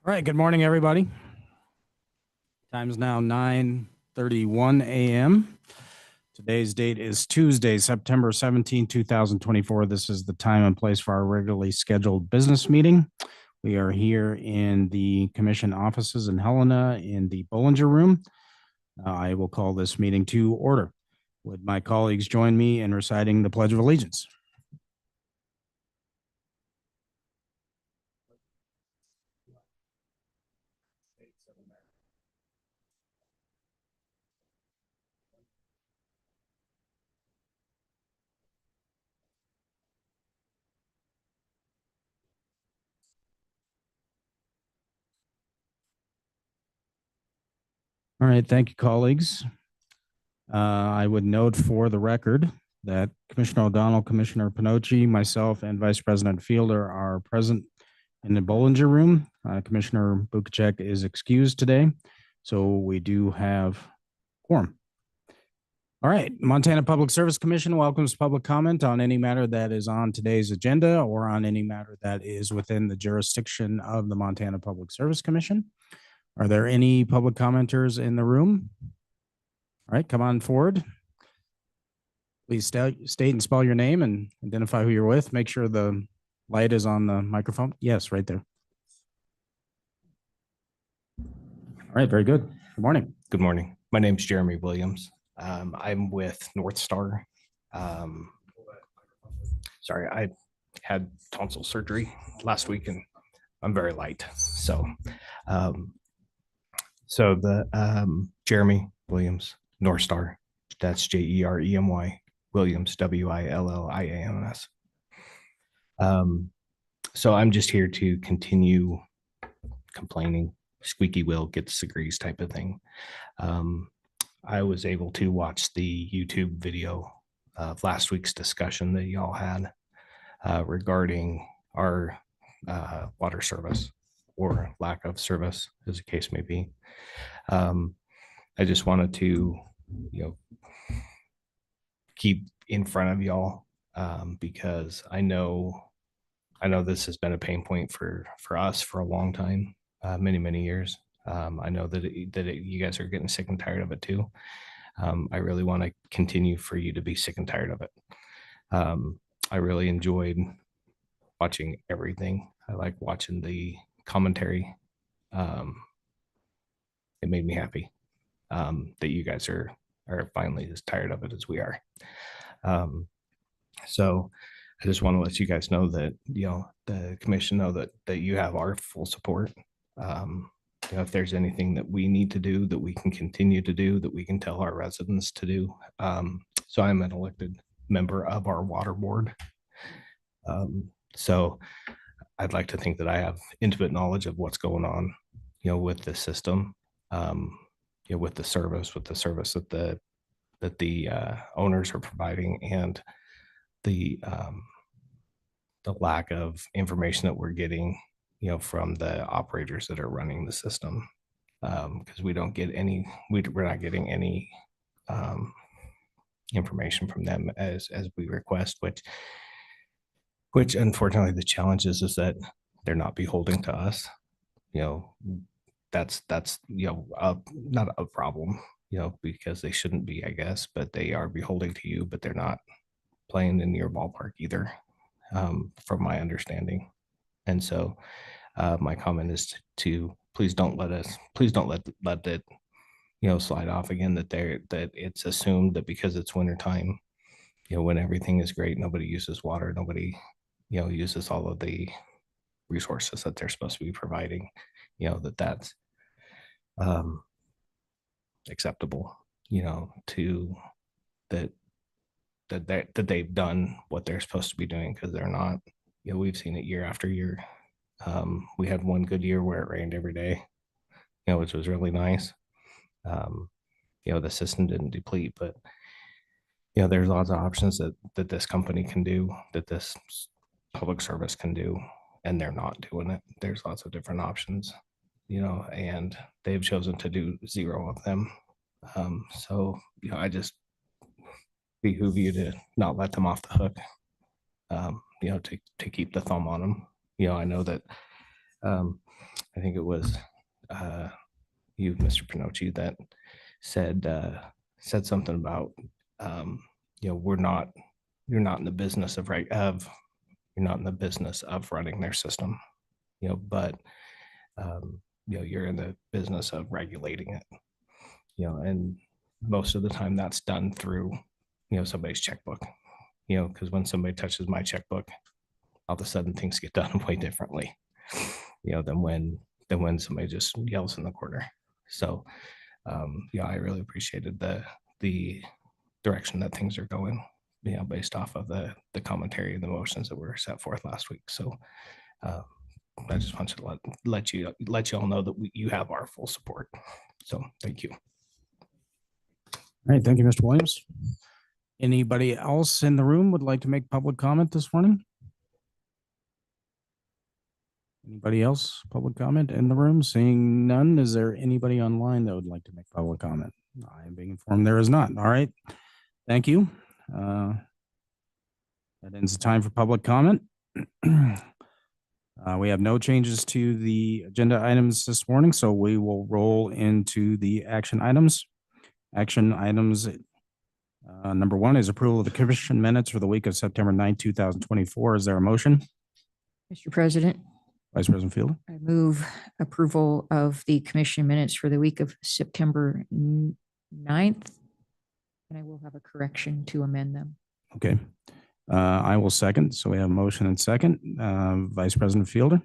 All right, good morning, everybody. Time is now 9:31 a.m. Today's date is Tuesday, September 17, 2024. This is the time and place for our regularly scheduled business meeting. We are here in the commission offices in Helena in the Bollinger Room. I will call this meeting to order. Would my colleagues join me in reciting the Pledge of Allegiance? All right, thank you, colleagues. I would note for the record that Commissioner O'Donnell, Commissioner Pinocci, myself, and Vice President Fielder are present in the Bollinger Room. Commissioner Bukacek is excused today, so we do have quorum. All right, Montana Public Service Commission welcomes public comment on any matter that is on today's agenda or on any matter that is within the jurisdiction of the Montana Public Service Commission. Are there any public commenters in the room? All right, come on forward. Please state and spell your name and identify who you're with. Make sure the light is on the microphone. Yes, right there. All right, very good. Good morning. Good morning. My name is Jeremy Williams. I'm with North Star. Sorry, I had tonsil surgery last week and I'm very light. So Jeremy Williams, North Star, that's Jeremy Williams, Williams. So I'm just here to continue complaining. Squeaky wheel gets the grease type of thing. I was able to watch the YouTube video of last week's discussion that y'all had regarding our water service or lack of service, as the case may be. I just wanted to, keep in front of y'all because I know this has been a pain point for us for a long time, many years. I know that you guys are getting sick and tired of it too. I really want to continue for you to be sick and tired of it. I really enjoyed watching everything. I like watching the commentary. It made me happy that you guys are finally as tired of it as we are. So I just want to let you guys know that, the commission know that you have our full support. If there's anything that we need to do, that we can continue to do, that we can tell our residents to do. So I'm an elected member of our water board. So I'd like to think that I have intimate knowledge of what's going on, with the system, with the service that the owners are providing, and the lack of information that we're getting, from the operators that are running the system, because we're not getting any information from them as we request, which unfortunately the challenge is that they're not beholden to us. That's not a problem, because they shouldn't be, I guess, but they are beholden to you, but they're not playing in your ballpark either, from my understanding. And so my comment is to please don't let it slide off again, that it's assumed that because it's wintertime, when everything is great, nobody uses water, nobody uses all of the resources that they're supposed to be providing, that's acceptable, to that they've done what they're supposed to be doing, because they're not. We've seen it year after year. We had one good year where it rained every day, which was really nice. The system didn't deplete, but there's lots of options that this company can do, that this public service can do, and they're not doing it. There's lots of different options, and they've chosen to do zero of them. So I just behoove you to not let them off the hook, to keep the thumb on them. I know that I think it was you, Mr. Pinocchi, that said said something about you're not in the business of you're not in the business of running their system, but you're in the business of regulating it, and most of the time that's done through, somebody's checkbook, because when somebody touches my checkbook, all of a sudden things get done way differently, than when somebody just yells in the corner. So, I really appreciated the direction that things are going, based off of the commentary and the motions that were set forth last week. So, I just want to let you all know that you have our full support. So, thank you. All right, thank you, Mr. Williams. Anybody else in the room would like to make public comment this morning? Anybody else public comment in the room? Seeing none, is there anybody online that would like to make public comment? I am being informed there is not. All right, thank you. That ends the time for public comment. We have no changes to the agenda items this morning, so we will roll into the action items. Action items number one is approval of the commission minutes for the week of September 9, 2024. Is there a motion? Mr. President, Vice President Fielder? I move approval of the commission minutes for the week of September 9th. And I will have a correction to amend them. Okay. I will second. So we have a motion and second. Vice President Fielder?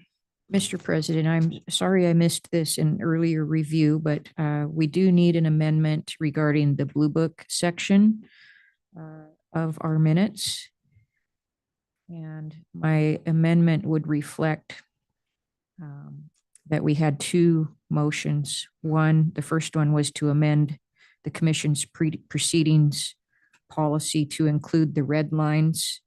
Mr. President, I'm sorry I missed this in earlier review, but we do need an amendment regarding the Blue Book section of our minutes. And my amendment would reflect that we had two motions. One, the first one was to amend the commission's proceedings policy to include the red lines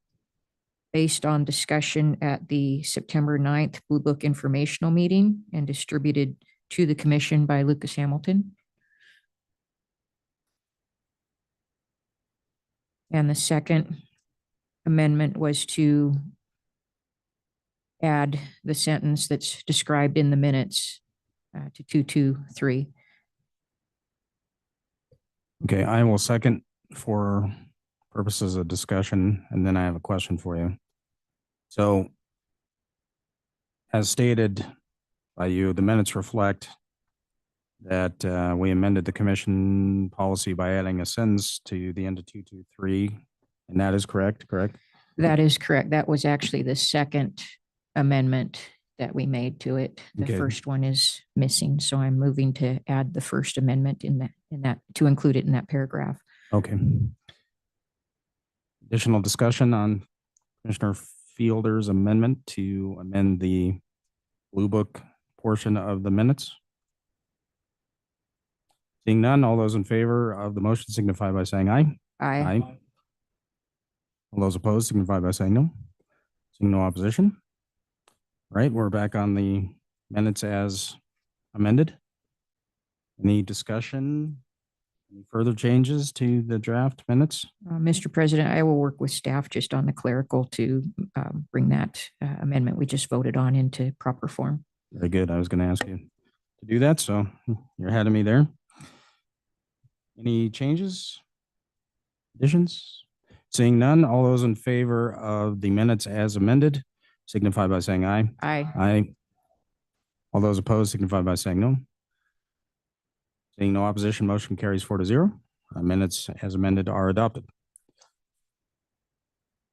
based on discussion at the September 9th Blue Book informational meeting and distributed to the commission by Lucas Hamilton. And the second amendment was to add the sentence that's described in the minutes to 223. Okay, I will second for purposes of discussion, and then I have a question for you. So, as stated by you, the minutes reflect that we amended the commission policy by adding a sentence to the end of 223, and that is correct? That is correct. That was actually the second amendment that we made to it. The first one is missing, so I'm moving to add the first amendment in that to include it in that paragraph. Okay. Additional discussion on Commissioner Fielder's amendment to amend the Blue Book portion of the minutes? Seeing none, all those in favor of the motion signify by saying aye. Aye. All those opposed signify by saying no. Seeing no opposition. All right, we're back on the minutes as amended. Any discussion? Any further changes to the draft minutes? Mr. President, I will work with staff just on the clerical to bring that amendment we just voted on into proper form. Very good. I was going to ask you to do that, so you're ahead of me there. Any changes? Additions? Seeing none, all those in favor of the minutes as amended signify by saying aye. Aye. Aye. All those opposed signify by saying no. Seeing no opposition, motion carries 4-0. Minutes as amended are adopted.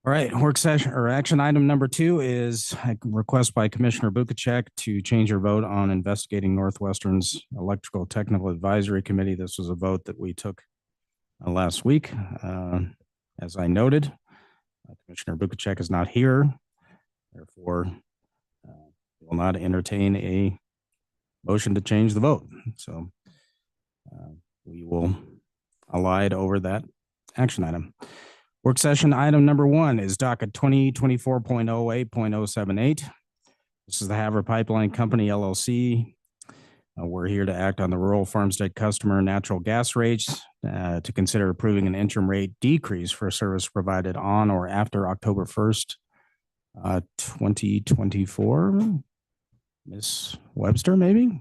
All right, work session or action item number 2 is a request by Commissioner Bukacek to change your vote on investigating Northwestern's Electrical Technical Advisory Committee. This was a vote that we took last week. As I noted, Commissioner Bukacek is not here. Therefore, we will not entertain a motion to change the vote. So we will allied over that action item. Work session item number 1 is docket 2024.08.078. This is the Havre Pipeline Company, LLC. We're here to act on the rural farmstead customer natural gas rates to consider approving an interim rate decrease for service provided on or after October 1st, 2024. Ms. Webster, maybe?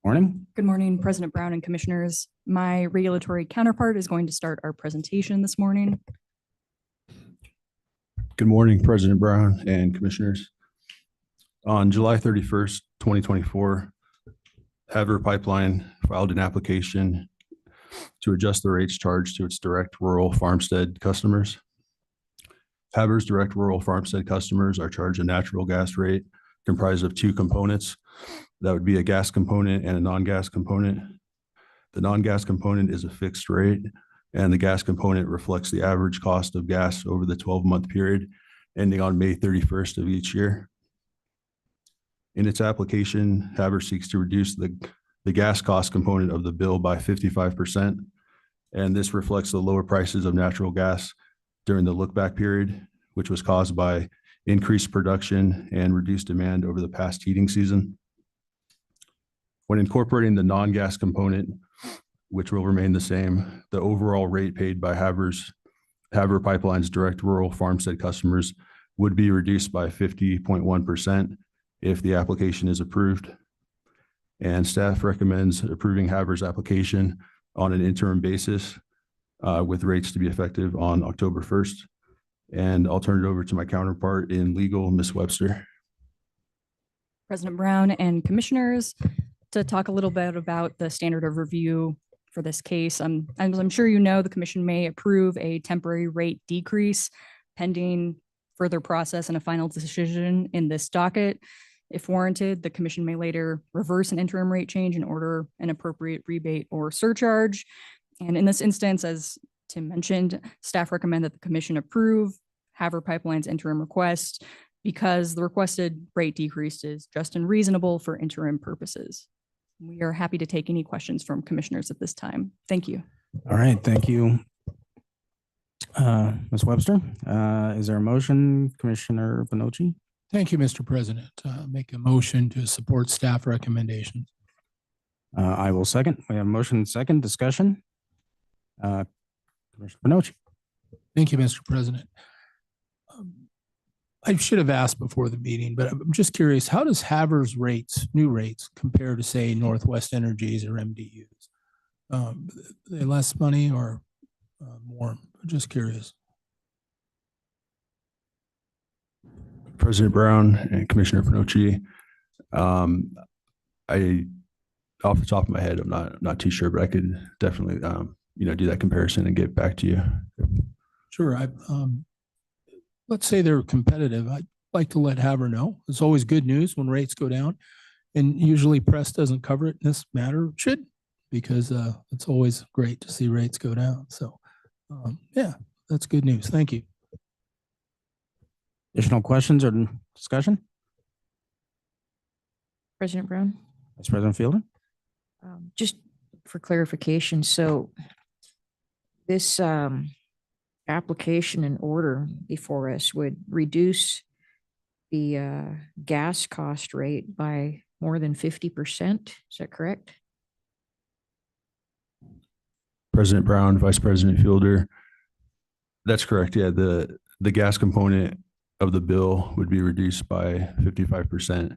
Morning. Good morning, President Brown and Commissioners. My regulatory counterpart is going to start our presentation this morning. Good morning, President Brown and Commissioners. On July 31st, 2024, Haver Pipeline filed an application to adjust the rates charged to its direct rural farmstead customers. Haver's direct rural farmstead customers are charged a natural gas rate comprised of two components. That would be a gas component and a non-gas component. The non-gas component is a fixed rate, and the gas component reflects the average cost of gas over the 12-month period ending on May 31st of each year. In its application, Haver seeks to reduce the gas cost component of the bill by 55%, and this reflects the lower prices of natural gas during the look-back period, which was caused by increased production and reduced demand over the past heating season. When incorporating the non-gas component, which will remain the same, the overall rate paid by Haver Pipeline's direct rural farmstead customers would be reduced by 50.1% if the application is approved. And staff recommends approving Haver's application on an interim basis with rates to be effective on October 1st. And I'll turn it over to my counterpart in legal, Ms. Webster. President Brown and Commissioners, to talk a little bit about the standard of review for this case. As I'm sure you know, the Commission may approve a temporary rate decrease pending further process and a final decision in this docket. If warranted, the Commission may later reverse an interim rate change and order an appropriate rebate or surcharge. And in this instance, as Tim mentioned, staff recommend that the Commission approve Haver Pipeline's interim request because the requested rate decrease is just and reasonable for interim purposes. We are happy to take any questions from commissioners at this time. Thank you. All right, thank you. Ms. Webster, is there a motion, Commissioner Panocci? Thank you, Mr. President. Make a motion to support staff recommendations. I will second. We have a motion and second discussion. Commissioner Panocci. Thank you, Mr. President. I should have asked before the meeting, but I'm just curious, how does Haver's rates, new rates, compare to, say, Northwest Energies or MDUs? Are they less money or more? Just curious. President Brown and Commissioner Panocci, I, off the top of my head, I'm not too sure, but I could definitely, do that comparison and get back to you. Sure. Let's say they're competitive. I'd like to let Haver know. It's always good news when rates go down, and usually press doesn't cover it in this matter. It should, because it's always great to see rates go down. So, yeah, that's good news. Thank you. Additional questions or discussion? President Brown? Vice President Fielder? Just for clarification, so this application and order before us would reduce the gas cost rate by more than 50%. Is that correct? President Brown, Vice President Fielder, that's correct. Yeah, the gas component of the bill would be reduced by 55%.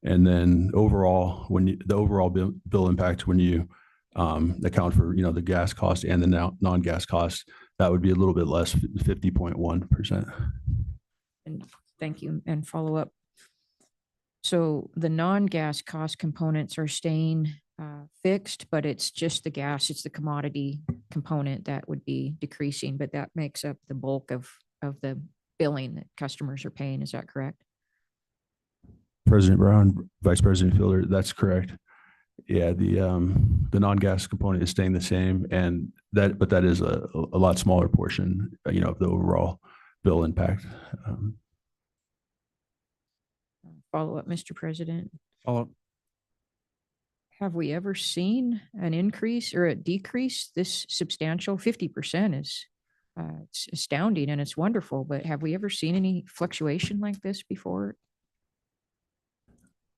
And then overall, the overall bill impact, when you account for, the gas cost and the non-gas cost, that would be a little bit less, 50.1%. And thank you. And follow up. So the non-gas cost components are staying fixed, but it's just the gas, it's the commodity component that would be decreasing, but that makes up the bulk of the billing that customers are paying. Is that correct? President Brown, Vice President Fielder, that's correct. Yeah, the non-gas component is staying the same, but that is a lot smaller portion, of the overall bill impact. Follow up, Mr. President. Follow up. Have we ever seen an increase or a decrease this substantial? 50% is it's astounding and it's wonderful, but have we ever seen any fluctuation like this before?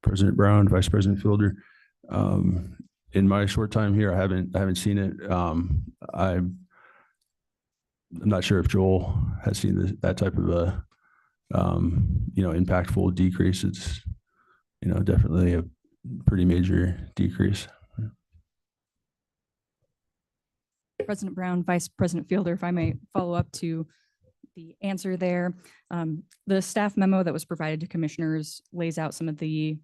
President Brown, Vice President Fielder, in my short time here, I haven't seen it. I'm not sure if Joel has seen that type of a impactful decrease. definitely a pretty major decrease. President Brown, Vice President Fielder, if I may follow up to the answer there. The staff memo that was provided to commissioners lays out some of the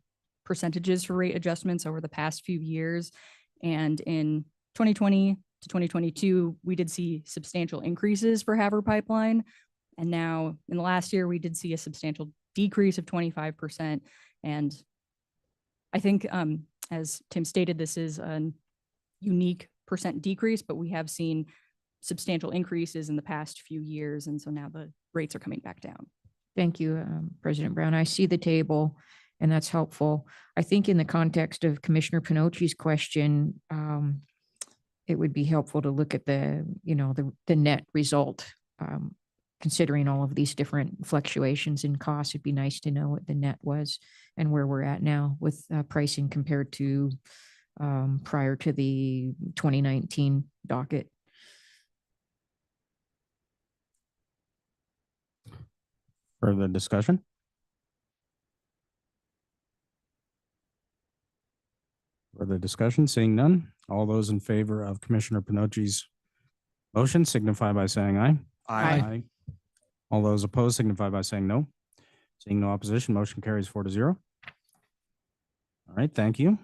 percentages for rate adjustments over the past few years. And in 2020 to 2022, we did see substantial increases for Havre Pipeline. And now in the last year, we did see a substantial decrease of 25%. And I think, as Tim stated, this is a unique percent decrease, but we have seen substantial increases in the past few years. And so now the rates are coming back down. Thank you, President Brown. I see the table and that's helpful. I think in the context of Commissioner Pinocchi's question, it would be helpful to look at the net result. Considering all of these different fluctuations in costs, it'd be nice to know what the net was and where we're at now with pricing compared to prior to the 2019 docket. Further discussion? Further discussion? Seeing none. All those in favor of Commissioner Pinocchi's motion signify by saying aye. Aye. All those opposed signify by saying no. Seeing no opposition, motion carries 4-0. All right, thank you.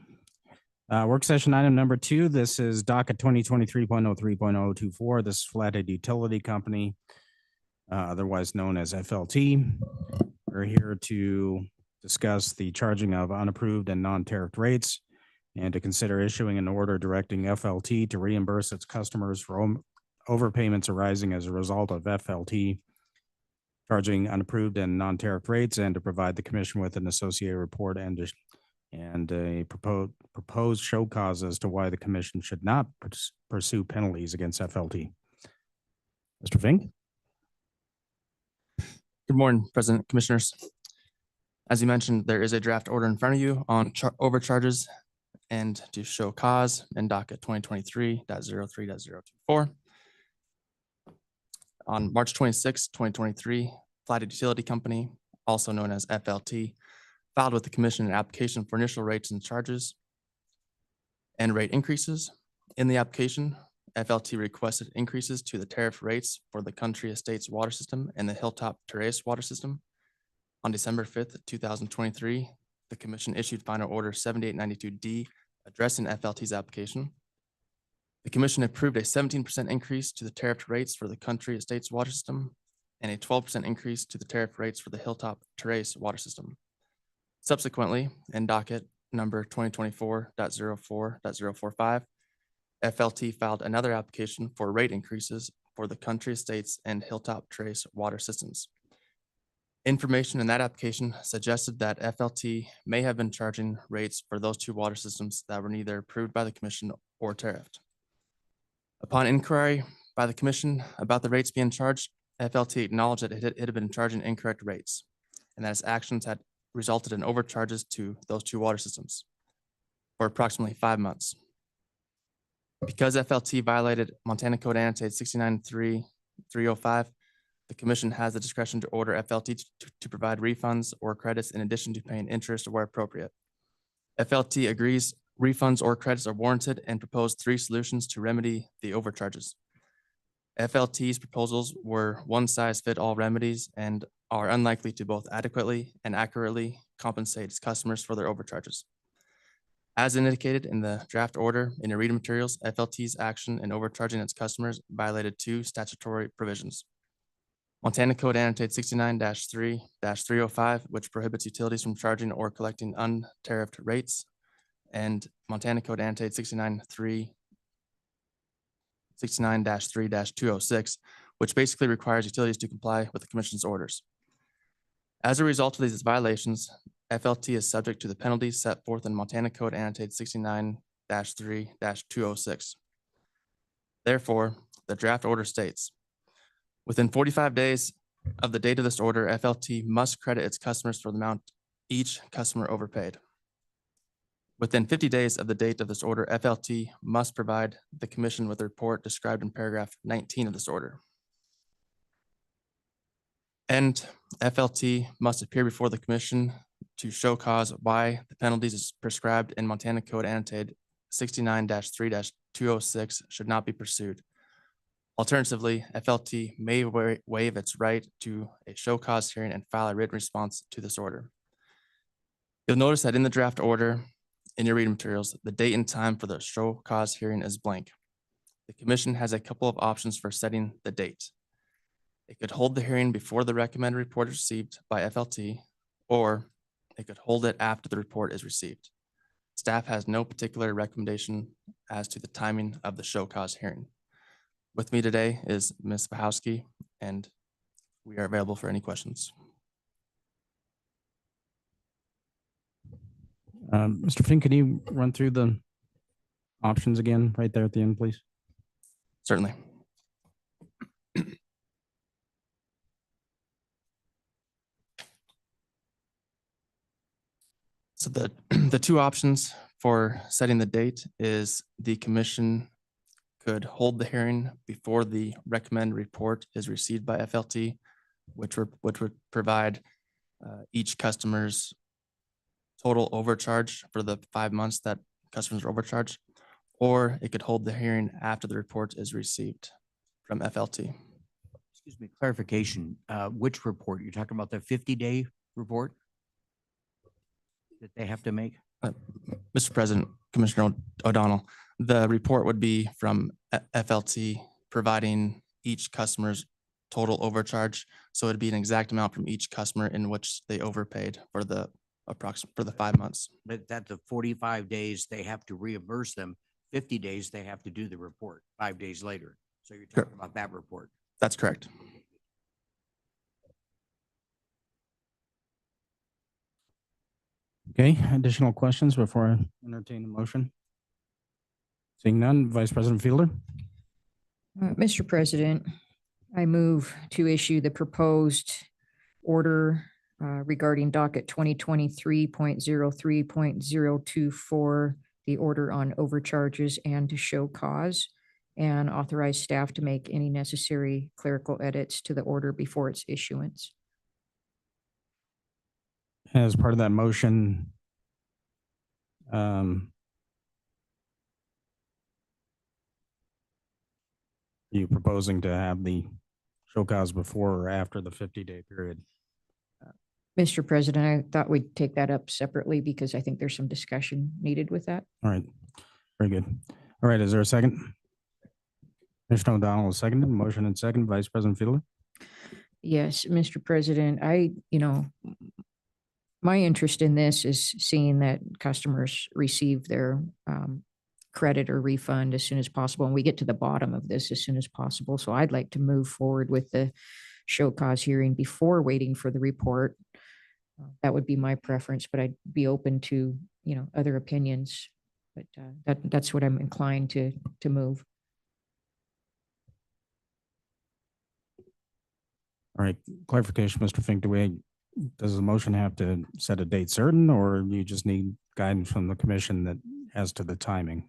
Work session item number 2. This is docket 2023.03.024. This is Flathead Utility Company, otherwise known as FLT. We're here to discuss the charging of unapproved and non-tariffed rates and to consider issuing an order directing FLT to reimburse its customers for overpayments arising as a result of FLT charging unapproved and non-tariff rates, and to provide the commission with an associated report and a proposed show cause as to why the commission should not pursue penalties against FLT. Mr. Fink? Good morning, President, Commissioners. As you mentioned, there is a draft order in front of you on overcharges and to show cause in docket 2023.03.024. On March 26, 2023, Flathead Utility Company, also known as FLT, filed with the commission an application for initial rates and charges and rate increases. In the application, FLT requested increases to the tariff rates for the Country Estates water system and the Hilltop Terrace water system. On December 5th, 2023, the commission issued final order 7892D addressing FLT's application. The commission approved a 17% increase to the tariff rates for the Country Estates water system and a 12% increase to the tariff rates for the Hilltop Terrace water system. Subsequently, in docket number 2024.04.045, FLT filed another application for rate increases for the Country Estates and Hilltop Terrace water systems. Information in that application suggested that FLT may have been charging rates for those two water systems that were neither approved by the commission or tariffed. Upon inquiry by the commission about the rates being charged, FLT acknowledged that it had been charging incorrect rates and that its actions had resulted in overcharges to those two water systems for approximately 5 months. Because FLT violated Montana Code Annotated 69.3.305, the commission has the discretion to order FLT to provide refunds or credits in addition to paying interest where appropriate. FLT agrees refunds or credits are warranted and proposed 3 solutions to remedy the overcharges. FLT's proposals were one-size-fit-all remedies and are unlikely to both adequately and accurately compensate its customers for their overcharges. As indicated in the draft order in your reading materials, FLT's action in overcharging its customers violated 2 statutory provisions. Montana Code Annotated 69-3-305, which prohibits utilities from charging or collecting untariffed rates, and Montana Code Annotated 69-3-206, which basically requires utilities to comply with the commission's orders. As a result of these violations, FLT is subject to the penalties set forth in Montana Code Annotated 69-3-206. Therefore, the draft order states, within 45 days of the date of this order, FLT must credit its customers for the amount each customer overpaid. Within 50 days of the date of this order, FLT must provide the commission with a report described in paragraph 19 of this order. And FLT must appear before the commission to show cause why the penalties as prescribed in Montana Code annotated 69-3-206 should not be pursued. Alternatively, FLT may waive its right to a show cause hearing and file a written response to this order. You'll notice that in the draft order in your reading materials, the date and time for the show cause hearing is blank. The commission has a couple of options for setting the date. It could hold the hearing before the recommended report is received by FLT, or it could hold it after the report is received. Staff has no particular recommendation as to the timing of the show cause hearing. With me today is Ms. Bahowski, and we are available for any questions. Mr. Fink, can you run through the options again right there at the end, please? Certainly. So the two options for setting the date is the commission could hold the hearing before the recommended report is received by FLT, which would provide each customer's total overcharge for the 5 months that customers are overcharged, or it could hold the hearing after the report is received from FLT. Excuse me, clarification, which report? You're talking about the 50-day report that they have to make? Mr. President, Commissioner O'Donnell, the report would be from FLT providing each customer's total overcharge. So it'd be an exact amount from each customer in which they overpaid for the for the 5 months. But that the 45 days, they have to reimburse them. 50 days, they have to do the report 5 days later. So you're talking about that report. That's correct. Okay, additional questions before I entertain the motion? Seeing none, Vice President Fielder. Mr. President, I move to issue the proposed order regarding docket 2023.03.024, the order on overcharges and to show cause, and authorize staff to make any necessary clerical edits to the order before its issuance. As part of that motion, are you proposing to have the show cause before or after the 50-day period? Mr. President, I thought we'd take that up separately because I think there's some discussion needed with that. All right, very good. All right, is there a second? Commissioner O'Donnell is seconded. Motion and second, Vice President Fielder. Yes, Mr. President, my interest in this is seeing that customers receive their credit or refund as soon as possible, and we get to the bottom of this as soon as possible. So I'd like to move forward with the show cause hearing before waiting for the report. That would be my preference, but I'd be open to, other opinions. But that's what I'm inclined to move. All right, clarification, Mr. Fink, does the motion have to set a date certain, or you just need guidance from the commission that as to the timing?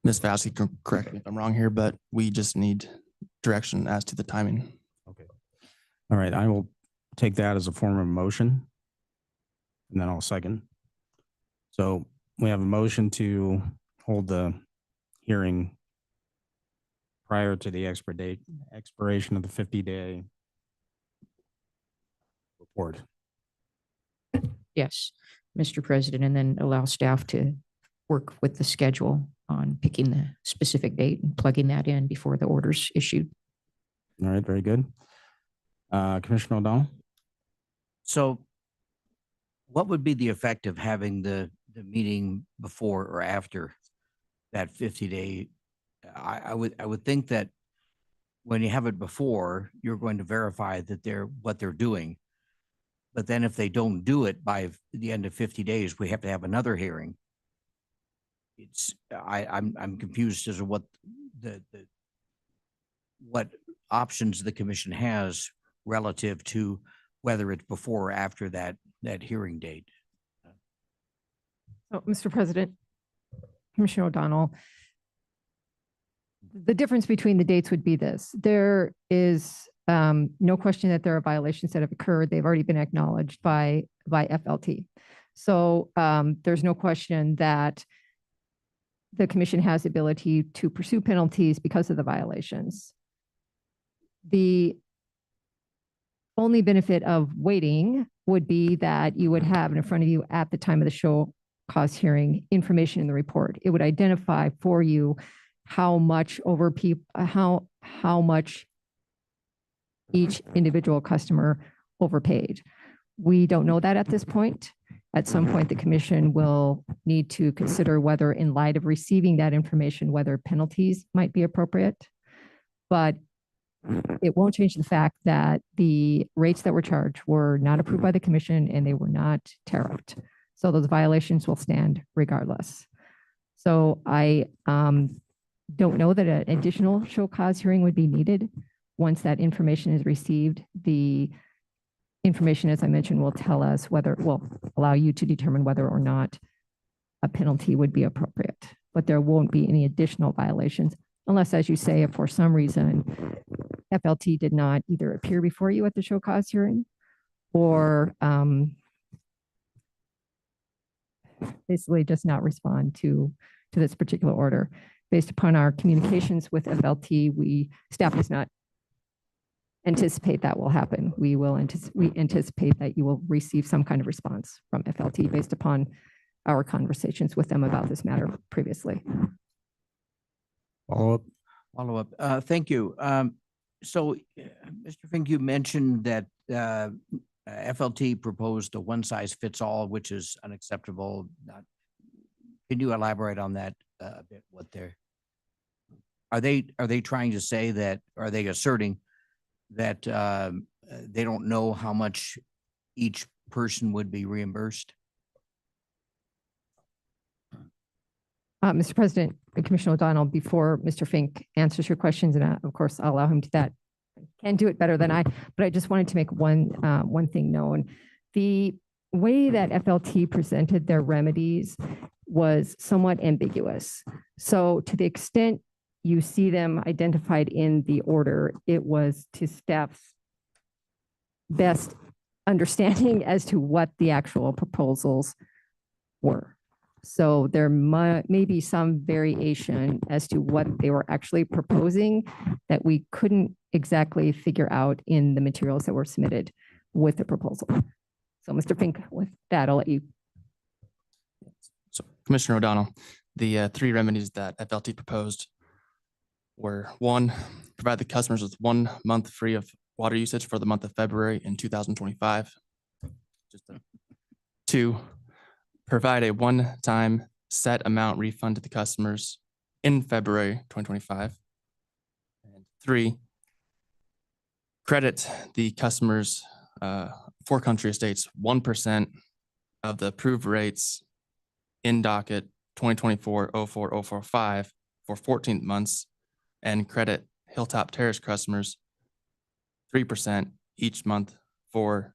Ms. Vassie can correct me if I'm wrong here, but we just need direction as to the timing. Okay. All right, I will take that as a form of motion, and then I'll second. So we have a motion to hold the hearing prior to the expiration of the 50-day report. Yes, Mr. President, and then allow staff to work with the schedule on picking the specific date and plugging that in before the order's issued. All right, very good. Commissioner O'Donnell? So what would be the effect of having the meeting before or after that 50-day? I would think that when you have it before, you're going to verify that what they're doing. But then if they don't do it by the end of 50 days, we have to have another hearing. I'm confused as to what what options the commission has relative to whether it's before or after that hearing date. Oh, Mr. President, Commissioner O'Donnell, the difference between the dates would be this. There is no question that there are violations that have occurred. They've already been acknowledged by FLT. So there's no question that the commission has the ability to pursue penalties because of the violations. The only benefit of waiting would be that you would have in front of you at the time of the show cause hearing information in the report. It would identify for you how much how much each individual customer overpaid. We don't know that at this point. At some point, the commission will need to consider whether, in light of receiving that information, whether penalties might be appropriate. But it won't change the fact that the rates that were charged were not approved by the commission and they were not tariffed. So those violations will stand regardless. So I don't know that an additional show cause hearing would be needed. Once that information is received, the information, as I mentioned, will tell us whether, will allow you to determine whether or not a penalty would be appropriate. But there won't be any additional violations unless, as you say, if for some reason FLT did not either appear before you at the show cause hearing or basically does not respond to this particular order. Based upon our communications with FLT, staff does not anticipate that will happen. We anticipate that you will receive some kind of response from FLT based upon our conversations with them about this matter previously. Follow Follow-up. Thank you. So, Mr. Fink, you mentioned that FLT proposed a one-size-fits-all, which is unacceptable. Can you elaborate on that a bit? What are they trying to say that? Are they asserting that they don't know how much each person would be reimbursed? Mr. President, Commissioner O'Donnell, before Mr. Fink answers your questions, and of course, I'll allow him to that. Can do it better than I, but I just wanted to make one thing known. The way that FLT presented their remedies was somewhat ambiguous. So to the extent you see them identified in the order, it was to staff's best understanding as to what the actual proposals were. So there may be some variation as to what they were actually proposing that we couldn't exactly figure out in the materials that were submitted with the proposal. So Mr. Fink, with that, I'll let you. So Commissioner O'Donnell, the three remedies that FLT proposed were: one, provide the customers with 1 month free of water usage for the month of February in 2025. Two, provide a one-time set amount refund to the customers in February 2025. And three, credit the customers for country estates 1% of the approved rates in docket 2024-04045 for 14 months, and credit Hilltop Terrace customers 3% each month for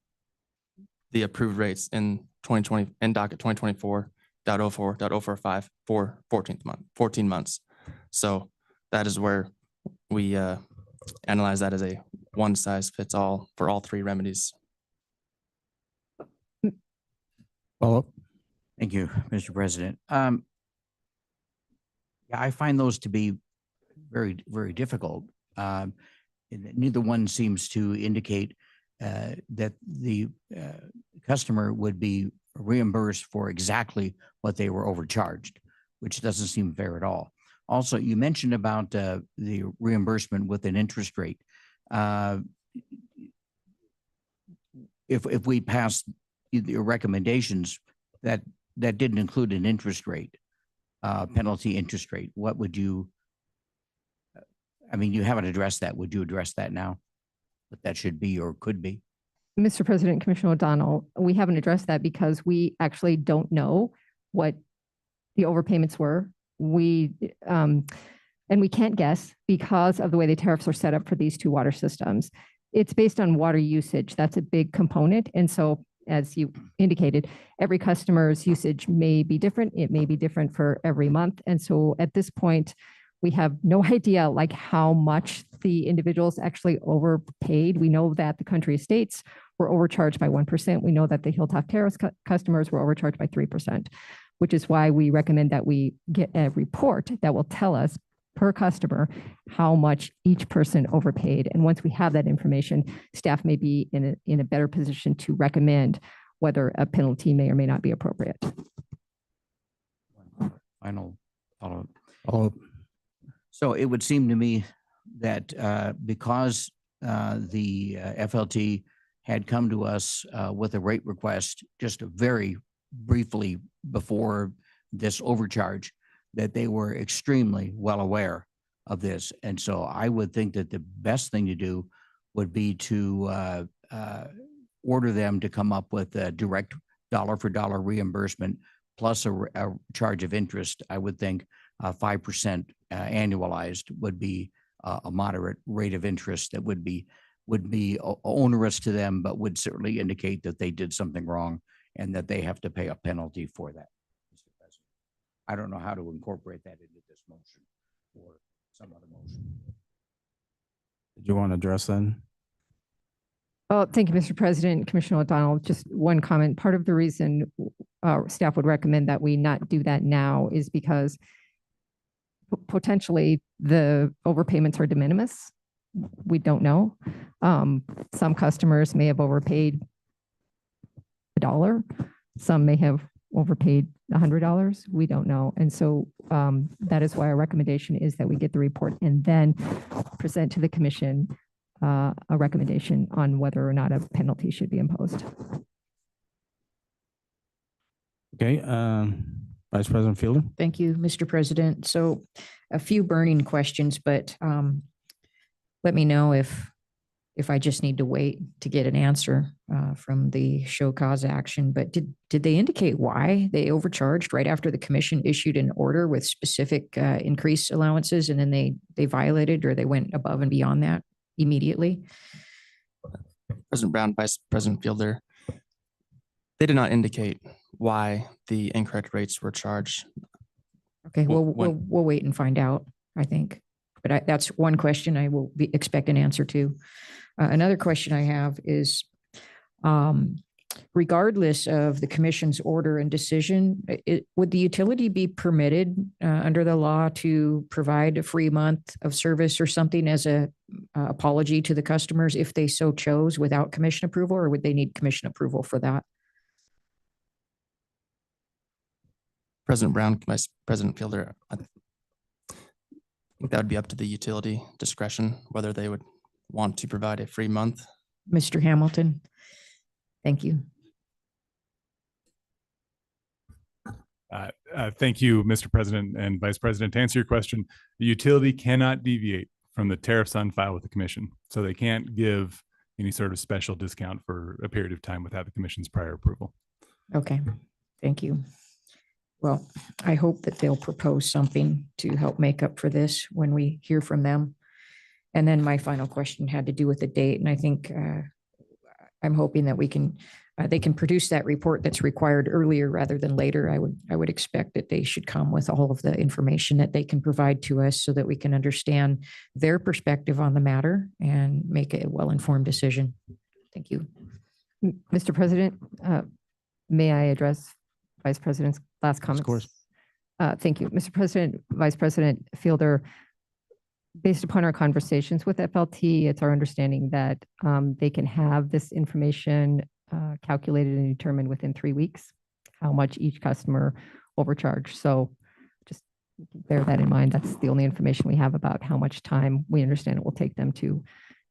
the approved rates in 2020 in docket 2024.04.045 for 14 months. So that is where we analyze that as a one size fits all for all three remedies. Follow up. Thank you, Mr. President. Yeah, I find those to be very, very difficult. Neither one seems to indicate that the customer would be reimbursed for exactly what they were overcharged, which doesn't seem fair at all. Also, you mentioned about the reimbursement with an interest rate. If we pass your recommendations that didn't include an interest rate, penalty interest rate, what would you? I mean, you haven't addressed that. Would you address that now? What that should be or could be? Mr. President, Commissioner O'Donnell, we haven't addressed that because we actually don't know what the overpayments were. And we can't guess because of the way the tariffs are set up for these two water systems. It's based on water usage. That's a big component. And so, as you indicated, every customer's usage may be different. It may be different for every month. And so at this point, we have no idea like how much the individuals actually overpaid. We know that the country estates were overcharged by 1%. We know that the Hilltop Terrace customers were overcharged by 3%, which is why we recommend that we get a report that will tell us per customer how much each person overpaid. And once we have that information, staff may be in a better position to recommend whether a penalty may or may not be appropriate. Final follow-up. All So it would seem to me that because the FLT had come to us with a rate request just very briefly before this overcharge, that they were extremely well aware of this. And so I would think that the best thing to do would be to order them to come up with a direct dollar for dollar reimbursement plus a charge of interest. I would think 5% annualized would be a moderate rate of interest that would be onerous to them, but would certainly indicate that they did something wrong and that they have to pay a penalty for that. Mr. President, I don't know how to incorporate that into this motion or some other motion. Did you want to address that? Oh, thank you, Mr. President. Commissioner O'Donnell, just one comment. Part of the reason staff would recommend that we not do that now is because potentially the overpayments are de minimis. We don't know. Some customers may have overpaid $1. Some may have overpaid $100. We don't know. And so that is why our recommendation is that we get the report and then present to the commission a recommendation on whether or not a penalty should be imposed. Okay, Vice President Fielder. Thank you, Mr. President. So a few burning questions, but let me know if I just need to wait to get an answer from the show cause action. But did they indicate why they overcharged right after the commission issued an order with specific increased allowances, and then they violated or they went above and beyond that immediately? President Brown, Vice President Fielder, they did not indicate why the incorrect rates were charged. Okay, well, When- we'll wait and find out, I think. But that's one question I will expect an answer to. Another question I have is, regardless of the commission's order and decision, would the utility be permitted under the law to provide a free month of service or something as a apology to the customers if they so chose without commission approval, or would they need commission approval for that? President Brown, Vice President Fielder, I think that would be up to the utility discretion, whether they would want to provide a free month. Mr. Hamilton? Thank you. Thank you, Mr. President and Vice President. To answer your question, the utility cannot deviate from the tariffs on file with the commission. So they can't give any sort of special discount for a period of time without the commission's prior approval. Okay, thank you. Well, I hope that they'll propose something to help make up for this when we hear from them. And then my final question had to do with the date. And I think I'm hoping that they can produce that report that's required earlier rather than later. I would expect that they should come with all of the information that they can provide to us so that we can understand their perspective on the matter and make a well-informed decision. Thank you. Mr. President, may I address Vice President's last comments? Of course. Thank you, Mr. President, Vice President Fielder. Based upon our conversations with FLT, it's our understanding that they can have this information calculated and determined within 3 weeks, how much each customer overcharged. So just bear that in mind. That's the only information we have about how much time we understand it will take them to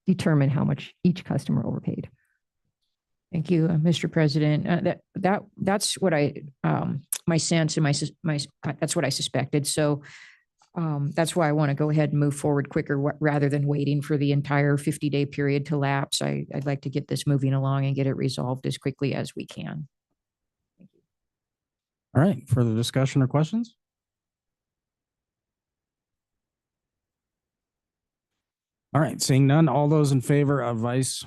determine how much each customer overpaid. Thank you, Mr. President. That's what my sense and that's what I suspected. So that's why I want to go ahead and move forward quicker rather than waiting for the entire 50-day period to lapse. I'd like to get this moving along and get it resolved as quickly as we can. Thank you. All right, further discussion or questions? All right, seeing none, all those in favor of Vice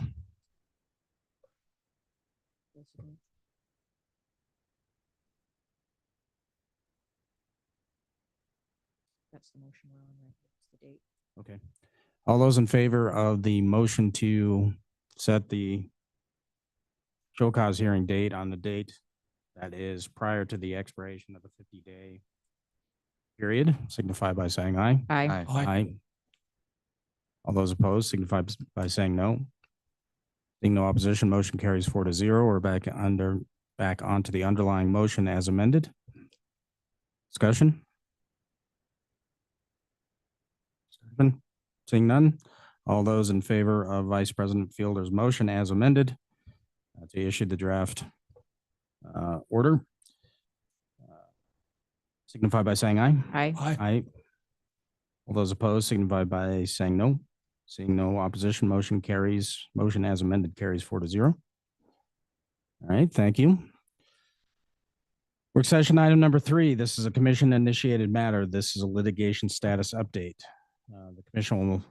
That's the motion we're on, right? That's the date. Okay. All those in favor of the motion to set the show cause hearing date on the date that is prior to the expiration of the 50-day period, signify by saying aye. Aye. Aye. All those opposed signify by saying no. Seeing no opposition, motion carries 4-0. We're back onto the underlying motion as amended. Discussion? Seeing none. All those in favor of Vice President Fielder's motion as amended to issue the draft order, signify by saying aye. Aye. Aye. Aye. All those opposed signify by saying no. Seeing no opposition, motion as amended carries 4-0. All right, thank you. Work session item number 3. This is a commission initiated matter. This is a litigation status update. The commission will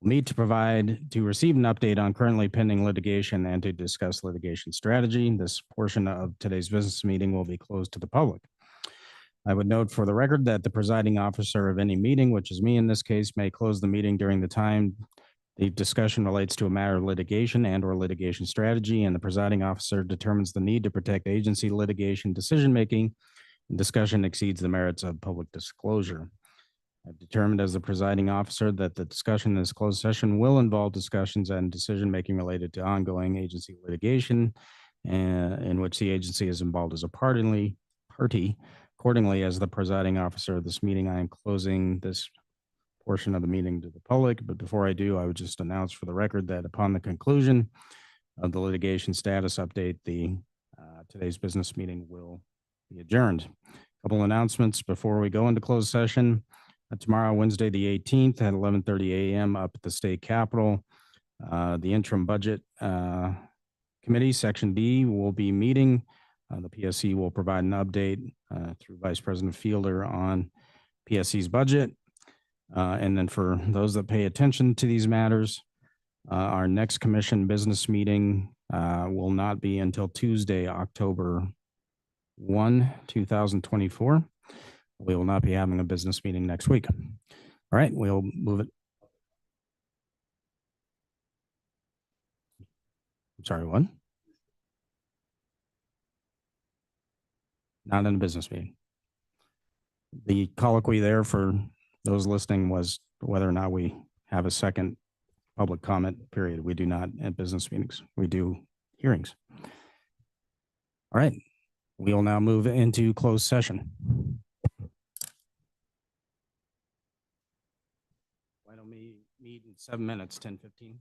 need to receive an update on currently pending litigation and to discuss litigation strategy. This portion of today's business meeting will be closed to the public. I would note for the record that the presiding officer of any meeting, which is me in this case, may close the meeting during the time the discussion relates to a matter of litigation and/or litigation strategy, and the presiding officer determines the need to protect agency litigation decision-making and discussion exceeds the merits of public disclosure. I've determined as the presiding officer that the discussion in this closed session will involve discussions and decision-making related to ongoing agency litigation in which the agency is involved as a party. Accordingly, as the presiding officer of this meeting, I am closing this portion of the meeting to the public. But before I do, I would just announce for the record that upon the conclusion of the litigation status update, today's business meeting will be adjourned. A couple announcements before we go into closed session. Tomorrow, Wednesday, the 18th at 11:30 a.m. up at the state capitol, the interim budget committee, section D, will be meeting. The PSC will provide an update through Vice President Fielder on PSC's budget. And then for those that pay attention to these matters, our next commission business meeting will not be until Tuesday, October 1, 2024. We will not be having a business meeting next week. All right, we'll move it. I'm sorry, what? Not in a business meeting. The colloquy there for those listening was whether or not we have a second public comment period. We do not at business meetings. We do hearings. All right, we will now move into closed session. Why don't we meet in 7 minutes, 10:15?